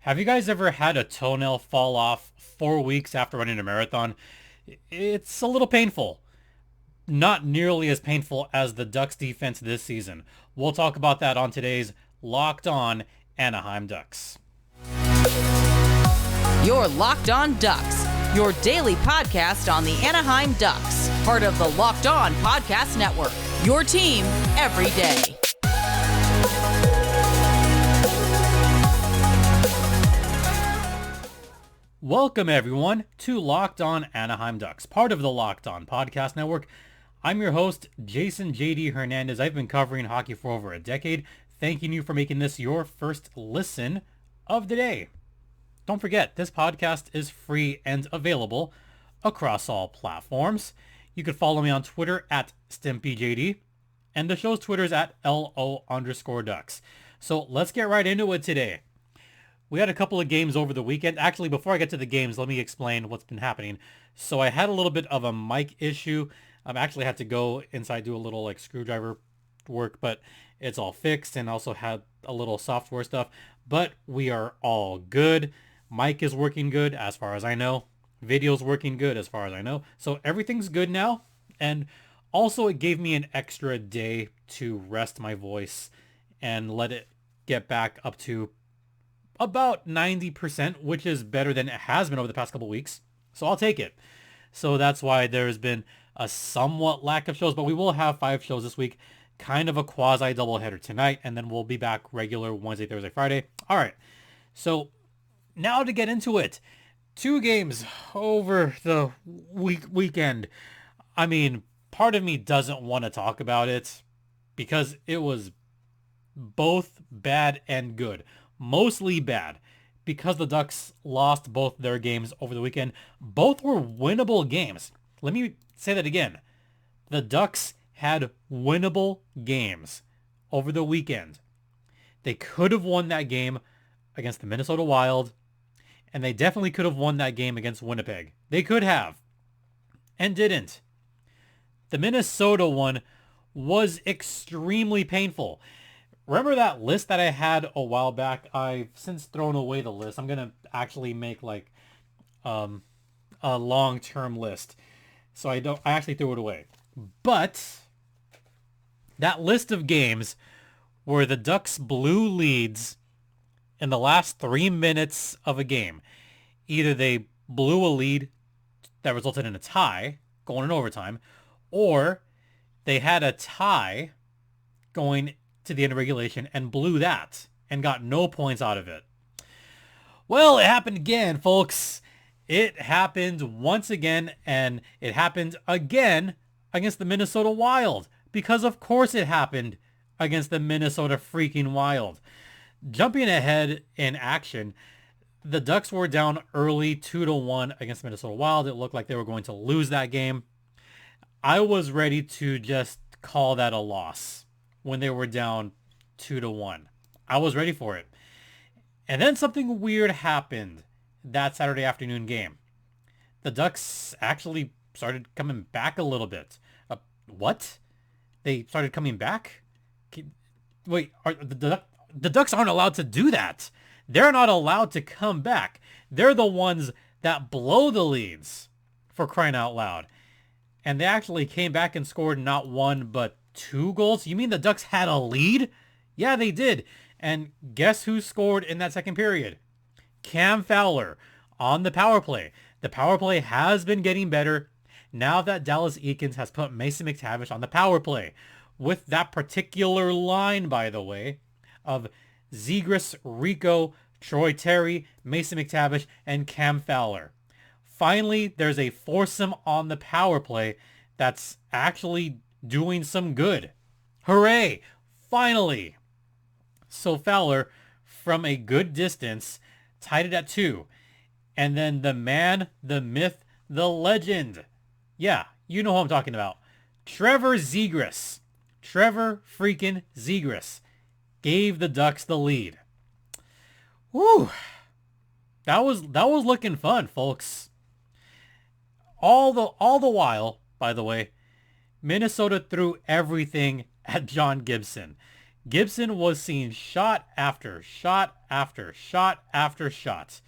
Have you guys ever had a toenail fall off 4 weeks after running a marathon? It's a little painful. Not nearly as painful as the Ducks defense this season. We'll talk about that on today's Locked On Anaheim Ducks. You're Locked On Ducks, your daily podcast on the Anaheim Ducks, part of the Locked On Podcast Network, your team every day. Welcome everyone to Locked On Anaheim Ducks, part of the Locked On Podcast Network. I'm your host, Jason JD Hernandez. I've been covering hockey for over a decade. Thanking you for making this your first listen of the day. Don't forget, this podcast is free and available across all platforms. You can follow me on Twitter at StimpyJD, and the show's Twitter is at LO_Ducks. So let's get right into it today. We had a couple of games over the weekend. Actually, before I get to the games, let me explain what's been happening. So I had a little bit of a mic issue. I actually had to go inside, do a little screwdriver work, but it's all fixed, and also had a little software stuff. But we are all good. Mic is working good as far as I know. Video's working good as far as I know. So everything's good now. And also it gave me an extra day to rest my voice and let it get back up to about 90%, which is better than it has been over the past couple weeks. So I'll take it. So that's why there's been a somewhat lack of shows, but we will have 5 shows this week. Kind of a quasi doubleheader tonight, and then we'll be back regular Wednesday, Thursday, Friday. All right. So now to get into it. 2 games over the weekend. I mean, part of me doesn't want to talk about it because it was both bad and good. Mostly bad because the Ducks lost both their games over the weekend. Both were winnable games. Let me say that again. The Ducks had winnable games over the weekend. They could have won that game against the Minnesota Wild, and they definitely could have won that game against Winnipeg. They could have, and didn't. The Minnesota one was extremely painful. Remember that list that I had a while back? I've since thrown away the list. I'm going to actually make a long-term list. So I actually threw it away. But that list of games where the Ducks blew leads in the last 3 minutes of a game. Either they blew a lead that resulted in a tie going in overtime, or they had a tie going to the end of regulation and blew that and got no points out of it. Well, it happened again, folks. It happened once again, and it happened again against the Minnesota Wild, because of course it happened against the Minnesota freaking Wild. Jumping ahead in action, the Ducks were down early 2-1 against the Minnesota Wild. It looked like they were going to lose that game. I was ready to just call that a loss when they were down 2-1. I was ready for it. And then something weird happened that Saturday afternoon game. The Ducks actually started coming back a little bit. What? They started coming back? Wait, the Ducks aren't allowed to do that. They're not allowed to come back. They're the ones that blow the leads, for crying out loud. And they actually came back and scored not 1, but 2 goals? You mean the Ducks had a lead? Yeah, they did. And guess who scored in that second period? Cam Fowler on the power play. The power play has been getting better now that Dallas Eakins has put Mason McTavish on the power play. With that particular line, by the way, of Zegras, Rico, Troy Terry, Mason McTavish, and Cam Fowler. Finally, there's a foursome on the power play that's actually doing some good. Hooray! Finally! So Fowler, from a good distance, tied it at 2. And then the man, the myth, the legend. Yeah, you know who I'm talking about. Trevor Zegras. Trevor freaking Zegras gave the Ducks the lead. Woo! That was looking fun, folks. All the while, by the way, Minnesota threw everything at John Gibson. Gibson was seeing shot after shot after shot after shot.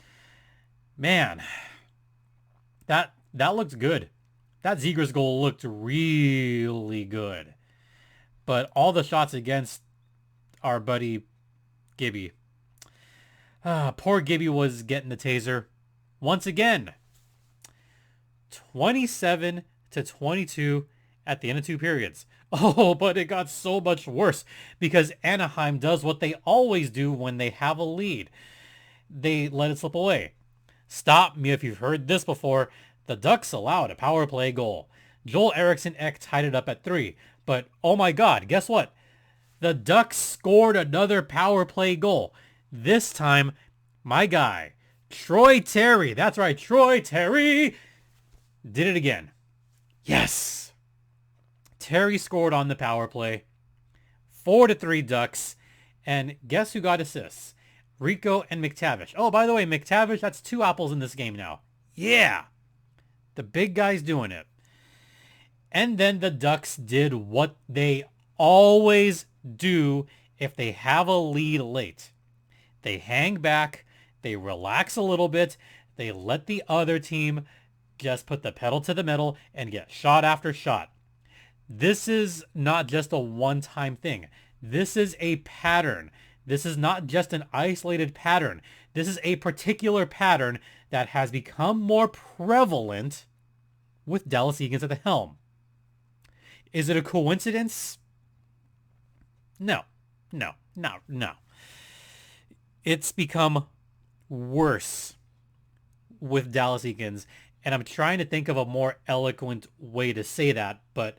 Man, that looked good. That Zegras goal looked really good. But all the shots against our buddy Gibby. Poor Gibby was getting the taser. Once again, 27-22 at the end of 2 periods. Oh, but it got so much worse because Anaheim does what they always do when they have a lead. They let it slip away. Stop me if you've heard this before. The Ducks allowed a power play goal. Joel Eriksson Ek tied it up at 3. But oh my God, guess what? The Ducks scored another power play goal. This time, my guy, Troy Terry. That's right, Troy Terry did it again. Yes. Terry scored on the power play. 4-3 Ducks. And guess who got assists? Rico and McTavish. Oh, by the way, McTavish, that's 2 apples in this game now. Yeah. The big guy's doing it. And then the Ducks did what they always do if they have a lead late. They hang back, they relax a little bit, they let the other team just put the pedal to the metal and get shot after shot. This is not just a one-time thing. This is a pattern. This is not just an isolated pattern. This is a particular pattern that has become more prevalent with Dallas Eakins at the helm. Is it a coincidence? No. It's become worse with Dallas Eakins, and I'm trying to think of a more eloquent way to say that, but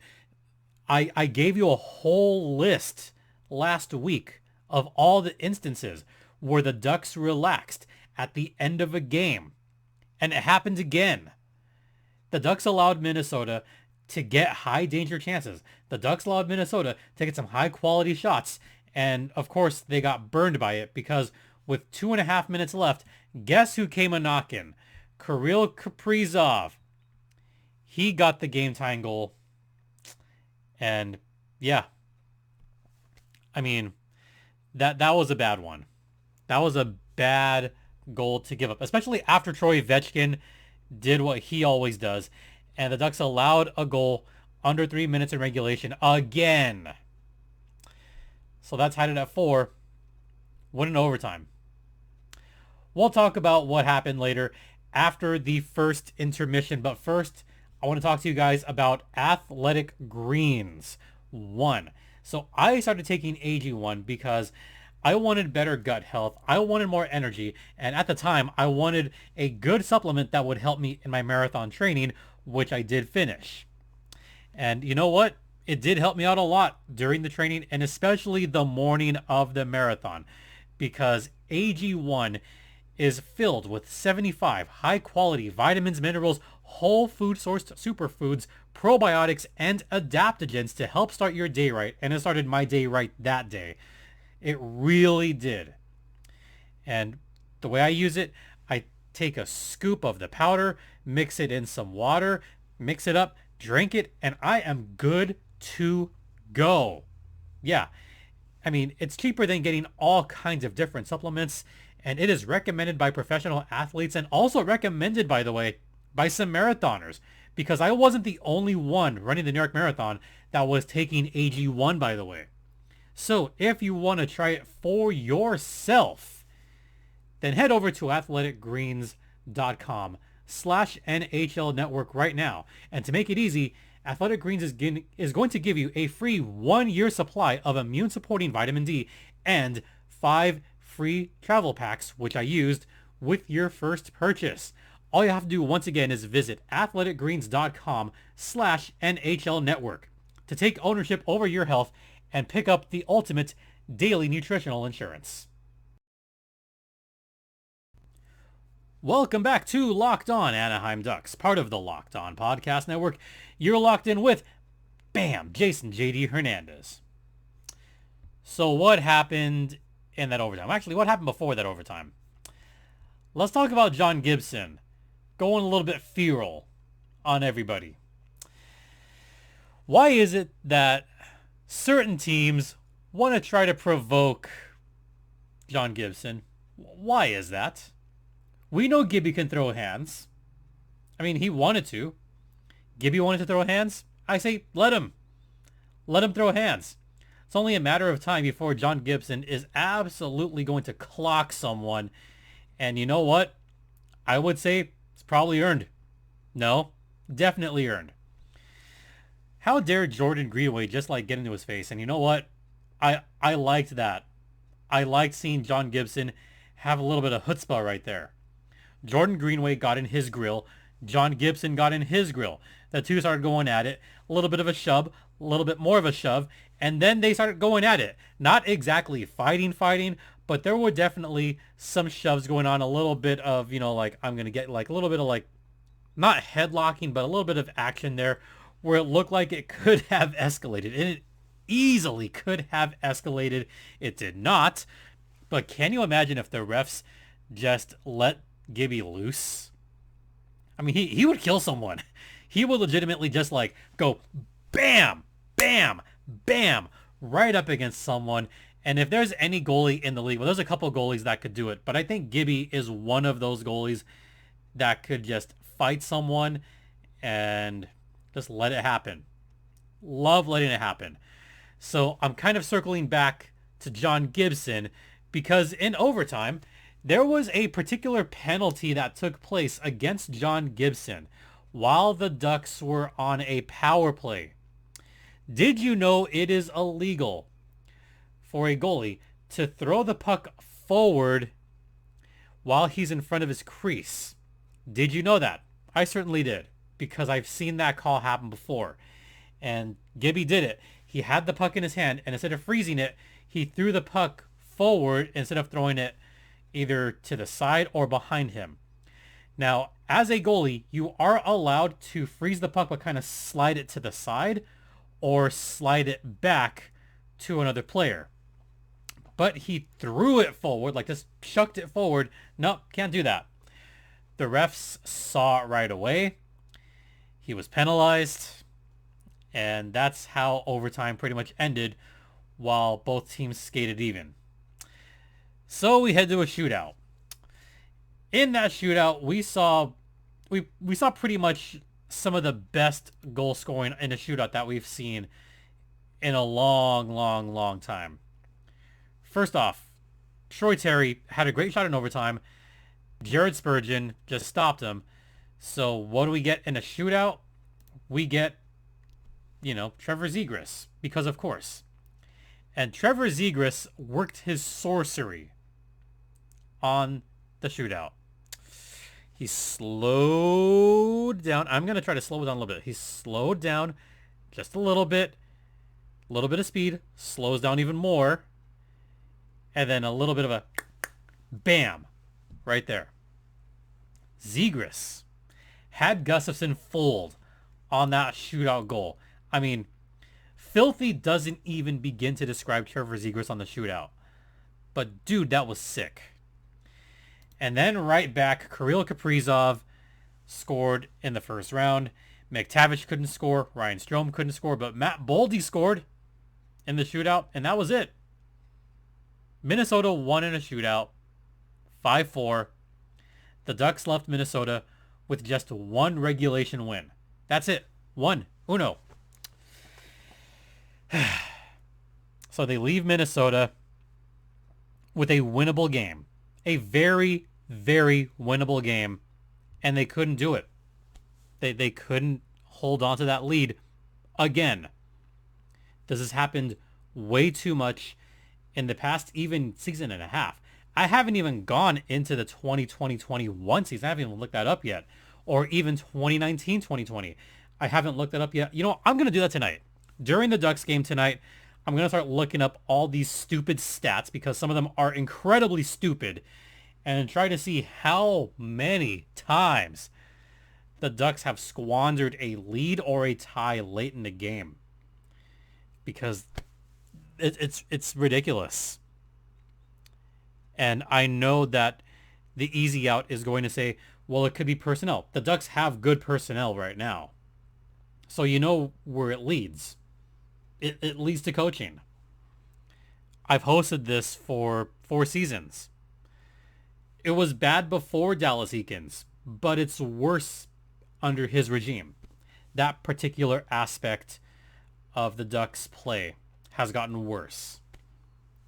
I gave you a whole list last week of all the instances where the Ducks relaxed at the end of a game, and it happened again. The Ducks allowed Minnesota to get high danger chances. The Ducks allowed Minnesota to get some high quality shots, and of course they got burned by it because with 2.5 minutes left, guess who came a-knockin'? Kirill Kaprizov. He got the game-tying goal. And yeah, I mean, that was a bad one. That was a bad goal to give up, especially after Troy Vetchkin did what he always does. And the Ducks allowed a goal under 3 minutes in regulation again. So that tied it at 4. Win in overtime. We'll talk about what happened later after the first intermission. But first, I want to talk to you guys about Athletic Greens 1. So I started taking AG1 because I wanted better gut health. I wanted more energy. And at the time, I wanted a good supplement that would help me in my marathon training, which I did finish. And you know what? It did help me out a lot during the training, and especially the morning of the marathon, because AG1 is filled with 75 high-quality vitamins, minerals, whole food-sourced superfoods, probiotics, and adaptogens to help start your day right. And it started my day right that day. It really did. And the way I use it, I take a scoop of the powder, mix it in some water, mix it up, drink it, and I am good to go. Yeah. I mean, it's cheaper than getting all kinds of different supplements, and it is recommended by professional athletes and also recommended, by the way, by some marathoners, because I wasn't the only one running the New York Marathon that was taking AG1, by the way. So if you want to try it for yourself, then head over to athleticgreens.com/NHL Network right now. And to make it easy, Athletic Greens is going to give you a free 1-year supply of immune-supporting vitamin D and 5 free travel packs, which I used with your first purchase. All you have to do once again is visit athleticgreens.com/NHL Network to take ownership over your health and pick up the ultimate daily nutritional insurance. Welcome back to Locked On Anaheim Ducks, part of the Locked On Podcast Network. You're locked in with, bam, Jason JD Hernandez. So what happened in that overtime? Actually, what happened before that overtime? Let's talk about John Gibson going a little bit feral on everybody. Why is it that certain teams want to try to provoke John Gibson. Why is that? We know Gibby can throw hands. I mean, he wanted to. Gibby wanted to throw hands. I say, let him. Let him throw hands. It's only a matter of time before John Gibson is absolutely going to clock someone. And you know what? I would say it's probably earned. No, definitely earned. How dare Jordan Greenway just like get into his face? And you know what? I liked that. I liked seeing John Gibson have a little bit of chutzpah right there. Jordan Greenway got in his grill. John Gibson got in his grill. The two started going at it. A little bit of a shove, a little bit more of a shove, and then they started going at it. Not exactly fighting, but there were definitely some shoves going on. A little bit of, like I'm going to get like a little bit of like, not headlocking, but a little bit of action there where it looked like it could have escalated. And it easily could have escalated. It did not. But can you imagine if the refs just let Gibby loose? I mean, he would kill someone. He would legitimately just like go bam, bam, bam, right up against someone. And if there's any goalie in the league, well, there's a couple goalies that could do it. But I think Gibby is one of those goalies that could just fight someone and just let it happen. Love letting it happen. So I'm kind of circling back to John Gibson because in overtime, there was a particular penalty that took place against John Gibson while the Ducks were on a power play. Did you know it is illegal for a goalie to throw the puck forward while he's in front of his crease? Did you know that? I certainly did, because I've seen that call happen before. And Gibby did it. He had the puck in his hand, and instead of freezing it, he threw the puck forward instead of throwing it either to the side or behind him. Now, as a goalie, you are allowed to freeze the puck but kind of slide it to the side or slide it back to another player. But he threw it forward, like just chucked it forward. Nope, can't do that. The refs saw it right away. He was penalized. And that's how overtime pretty much ended while both teams skated even. So we head to a shootout. In that shootout, we saw pretty much some of the best goal scoring in a shootout that we've seen in a long time. First off, Troy Terry had a great shot in overtime. Jared Spurgeon just stopped him. So what do we get in a shootout? We get, Trevor Zegras, because of course. And Trevor Zegras worked his sorcery on the shootout. He slowed down. I'm going to try to slow it down a little bit. He slowed down just a little bit of speed, slows down even more, and then a little bit of a bam right there. Zegras had Gustafsson fooled on that shootout goal. I mean, filthy doesn't even begin to describe Trevor Zegras on the shootout. But dude, that was sick. And then right back, Kirill Kaprizov scored in the first round. McTavish couldn't score. Ryan Strome couldn't score. But Matt Boldy scored in the shootout. And that was it. Minnesota won in a shootout. 5-4. The Ducks left Minnesota with just one regulation win. That's it. One. Uno. So they leave Minnesota with a winnable game. A very, very winnable game. And they couldn't do it. They couldn't hold on to that lead again. This has happened way too much in the past even season and a half. I haven't even gone into the 2020-21 season. I haven't even looked that up yet. Or even 2019-2020. I haven't looked that up yet. I'm going to do that tonight. During the Ducks game tonight, I'm going to start looking up all these stupid stats because some of them are incredibly stupid and try to see how many times the Ducks have squandered a lead or a tie late in the game. Because it's ridiculous. And I know that the easy out is going to say, well, it could be personnel. The Ducks have good personnel right now. So you know where it leads. It leads to coaching. I've hosted this for 4 seasons. It was bad before Dallas Eakins, but it's worse under his regime. That particular aspect of the Ducks' play has gotten worse.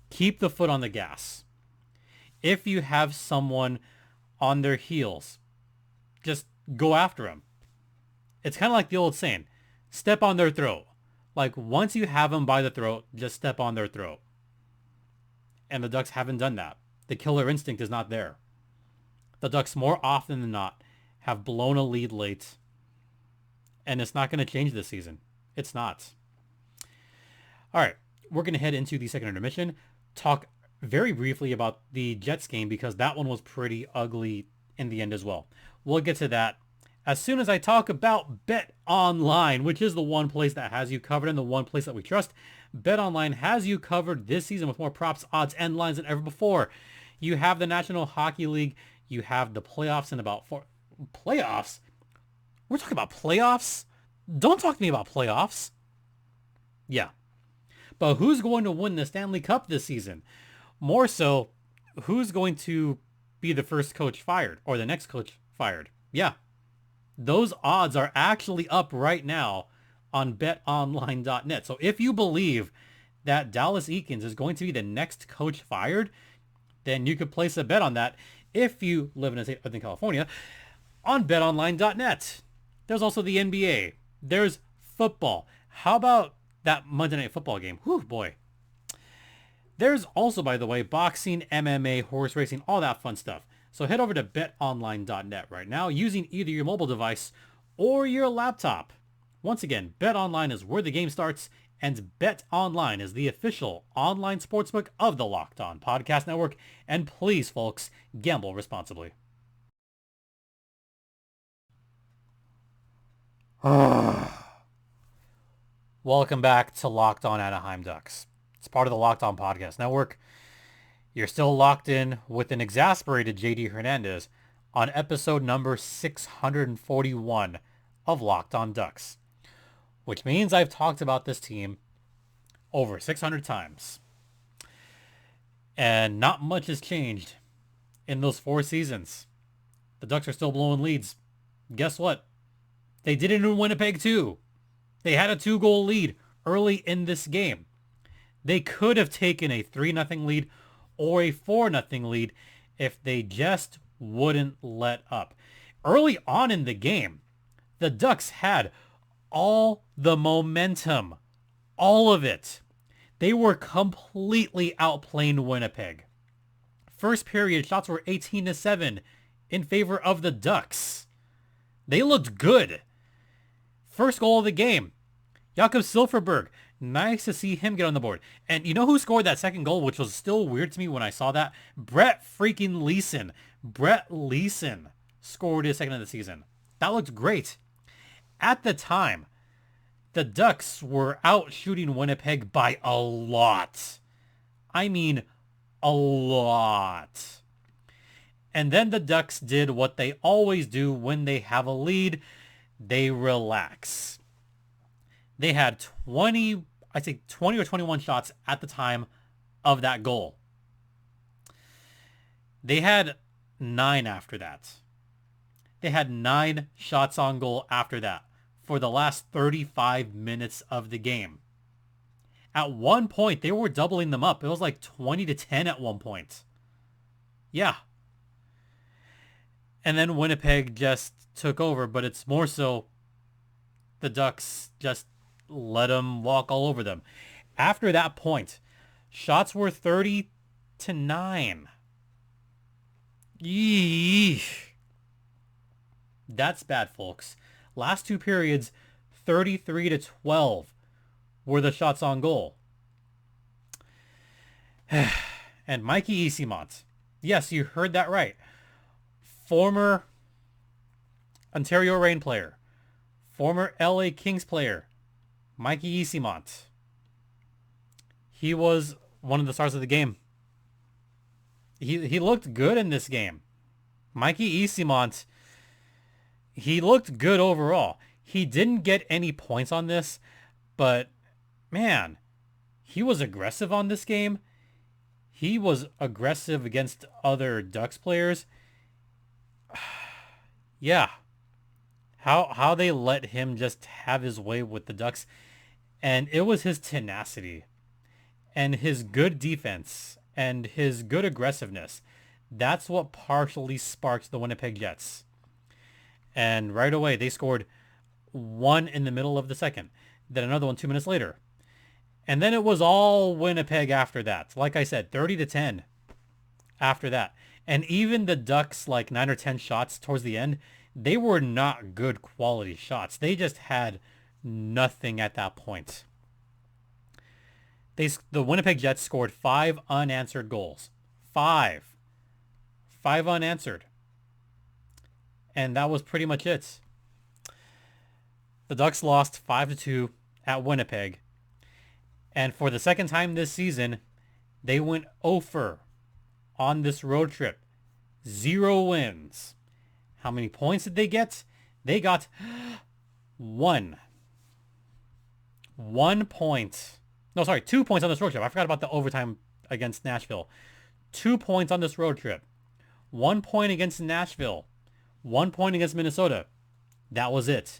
Keep the foot on the gas. If you have someone on their heels, just go after them. It's kind of like the old saying, step on their throat. Like, once you have them by the throat, just step on their throat. And the Ducks haven't done that. The killer instinct is not there. The Ducks, more often than not, have blown a lead late. And it's not going to change this season. It's not. All right, we're going to head into the second intermission. Talk very briefly about the Jets game because that one was pretty ugly in the end as well. We'll get to that as soon as I talk about Bet Online, which is the one place that has you covered and the one place that we trust. Bet Online has you covered this season with more props, odds, and lines than ever before. You have the National Hockey League. You have the playoffs in about 4... Playoffs? We're talking about playoffs? Don't talk to me about playoffs. Yeah. But who's going to win the Stanley Cup this season? More so, who's going to be the first coach fired or the next coach fired? Yeah. Those odds are actually up right now on betonline.net. So if you believe that Dallas Eakins is going to be the next coach fired, then you could place a bet on that if you live in a state other than California on betonline.net. There's also the NBA. There's football. How about that Monday Night Football game? Whew, boy. There's also, by the way, boxing, MMA, horse racing, all that fun stuff. So head over to betonline.net right now using either your mobile device or your laptop. Once again, BetOnline is where the game starts, and BetOnline is the official online sportsbook of the Locked On Podcast Network. And please, folks, gamble responsibly. Welcome back to Locked On Anaheim Ducks. It's part of the Locked On Podcast Network. You're still locked in with an exasperated JD Hernandez on episode number 641 of Locked On Ducks, which means I've talked about this team over 600 times. And not much has changed in those 4 seasons. The Ducks are still blowing leads. Guess what? They did it in Winnipeg too. They had a 2-goal lead early in this game. They could have taken a 3-0 lead or a 4-0 lead if they just wouldn't let up. Early on in the game, the Ducks had all the momentum. All of it. They were completely outplaying Winnipeg. First period shots were 18-7 in favor of the Ducks. They looked good. First goal of the game, Jakob Silfverberg. Nice to see him get on the board. And you know who scored that second goal, which was still weird to me when I saw that? Brett freaking Leeson. Brett Leeson scored his second of the season. That looked great. At the time, the Ducks were out shooting Winnipeg by a lot. I mean, a lot. And then the Ducks did what they always do when they have a lead. They relax. They had 20 or 21 shots at the time of that goal. They had 9 after that. They had 9 shots on goal after that for the last 35 minutes of the game. At one point, they were doubling them up. It was like 20-10 at one point. Yeah. And then Winnipeg just took over, but it's more so the Ducks just let them walk all over them. After that point, shots were 30-9. Yeesh. That's bad, folks. Last 2 periods, 33-12 were the shots on goal. And Mikey Eyssimont. Yes, you heard that right. Former Ontario Reign player. Former LA Kings player. Mikey Eyssimont. He was one of the stars of the game. He looked good in this game. Mikey Eyssimont, he looked good overall. He didn't get any points on this, but man, he was aggressive on this game. he was aggressive against other Ducks players. Yeah. How they let him just have his way with the Ducks. And it was his tenacity and his good defense and his good aggressiveness. That's what partially sparked the Winnipeg Jets. And right away, they scored one in the middle of the second. Then another one 2 minutes later. And then it was all Winnipeg after that. Like I said, 30-10 after that. And even the Ducks, like 9 or 10 shots towards the end, they were not good quality shots. They just had nothing at that point. The Winnipeg Jets scored 5 unanswered goals. 5 unanswered. And that was pretty much it. The Ducks lost 5-2 at Winnipeg. And for the second time this season, they went 0 on this road trip. 0 wins. How many points did they get? They got 1. 1 point. No, sorry, 2 points on this road trip. I forgot about the overtime against Nashville. 2 points on this road trip. 1 point against Nashville. 1 point against Minnesota. That was it.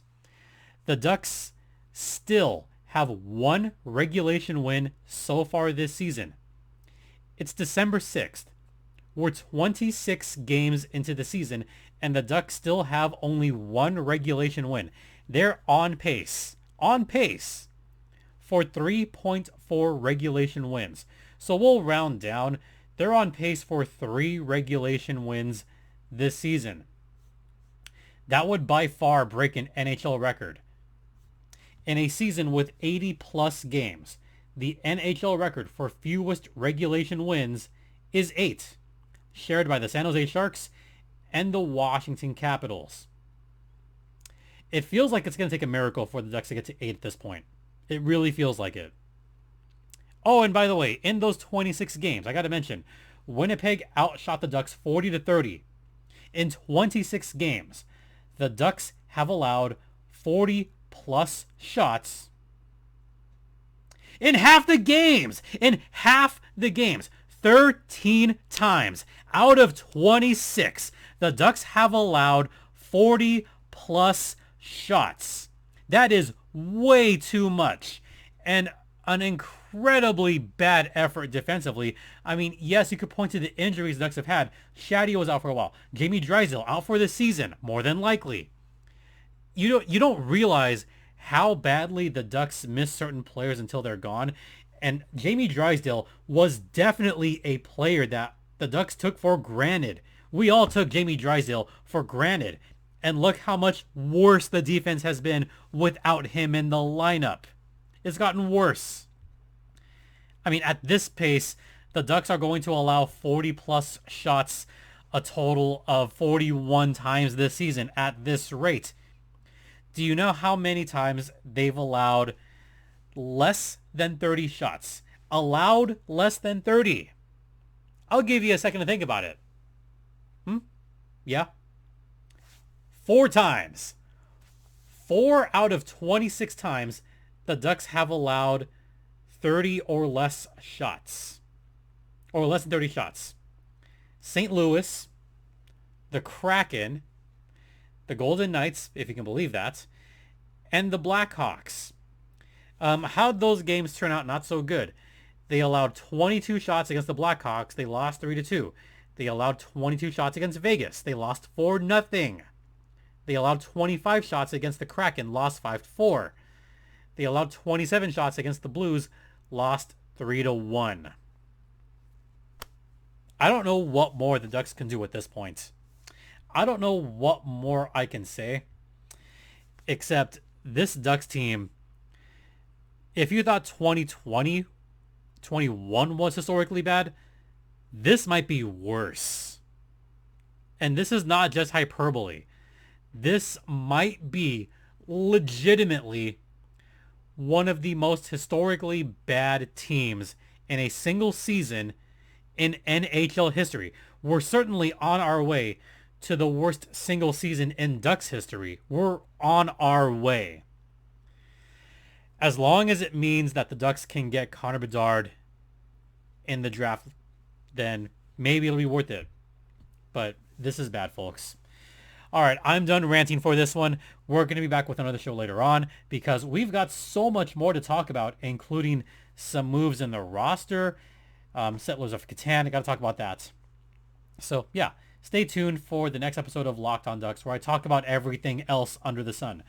The Ducks still have 1 regulation win so far this season. It's December 6th. We're 26 games into the season, and the Ducks still have only 1 regulation win. They're on pace for 3.4 regulation wins. So we'll round down. They're on pace for 3 regulation wins this season. That would by far break an NHL record. In a season with 80-plus games, the NHL record for fewest regulation wins is 8, shared by the San Jose Sharks and the Washington Capitals. It feels like it's going to take a miracle for the Ducks to get to 8 at this point. It really feels like it. Oh, and by the way, in those 26 games, I got to mention, Winnipeg outshot the Ducks 40-30. In 26 games, the Ducks have allowed 40-plus shots in half the games. 13 times out of 26, the Ducks have allowed 40-plus shots. That is way too much. And an incredibly bad effort defensively. I mean, yes, you could point to the injuries the Ducks have had. Shaddy was out for a while. Jamie Drysdale out for the season, more than likely. You don't realize how badly the Ducks miss certain players until they're gone. And Jamie Drysdale was definitely a player that the Ducks took for granted. We all took Jamie Drysdale for granted. And look how much worse the defense has been without him in the lineup. It's gotten worse. I mean, at this pace, the Ducks are going to allow 40-plus shots a total of 41 times this season at this rate. Do you know how many times they've allowed less than 30 shots? Allowed less than 30. I'll give you a second to think about it. Yeah. 4 times. 4 out of 26 times the Ducks have allowed 30 or less shots. Or less than 30 shots. St. Louis, the Kraken, the Golden Knights, if you can believe that, and the Blackhawks. How'd those games turn out? Not so good. They allowed 22 shots against the Blackhawks. They lost 3-2. They allowed 22 shots against Vegas. They lost 4-0. They allowed 25 shots against the Kraken. Lost 5-4. They allowed 27 shots against the Blues. Lost 3-1. I don't know what more the Ducks can do at this point. I don't know what more I can say. Except this Ducks team, if you thought 2020, 21 was historically bad, this might be worse. And this is not just hyperbole. This might be legitimately one of the most historically bad teams in a single season in NHL history. We're certainly on our way to the worst single season in Ducks history. We're on our way. As long as it means that the Ducks can get Connor Bedard in the draft then maybe it'll be worth it. But this is bad, folks. All right, I'm done ranting for this one. We're going to be back with another show later on because we've got so much more to talk about, including some moves in the roster. Settlers of Catan, I got to talk about that. So, yeah, stay tuned for the next episode of Locked on Ducks where I talk about everything else under the sun.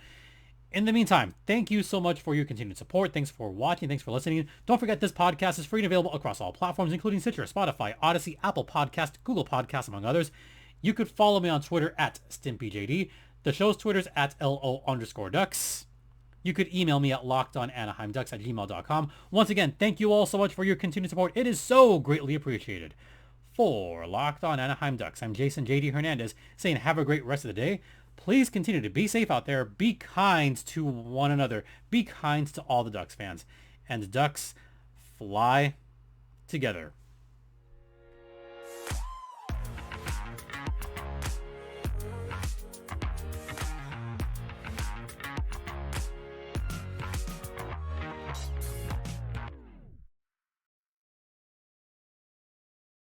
In the meantime, thank you so much for your continued support. Thanks for watching. Thanks for listening. Don't forget this podcast is free and available across all platforms, including Stitcher, Spotify, Odyssey, Apple Podcast, Google Podcasts, among others. You could follow me on Twitter at StimpyJD. The show's Twitter's at LO_Ducks. You could email me at lockedonanaheimducks@gmail.com. Once again, thank you all so much for your continued support. It is so greatly appreciated. For Locked on Anaheim Ducks, I'm Jason JD Hernandez saying have a great rest of the day. Please continue to be safe out there. Be kind to one another. Be kind to all the Ducks fans. And Ducks, fly together.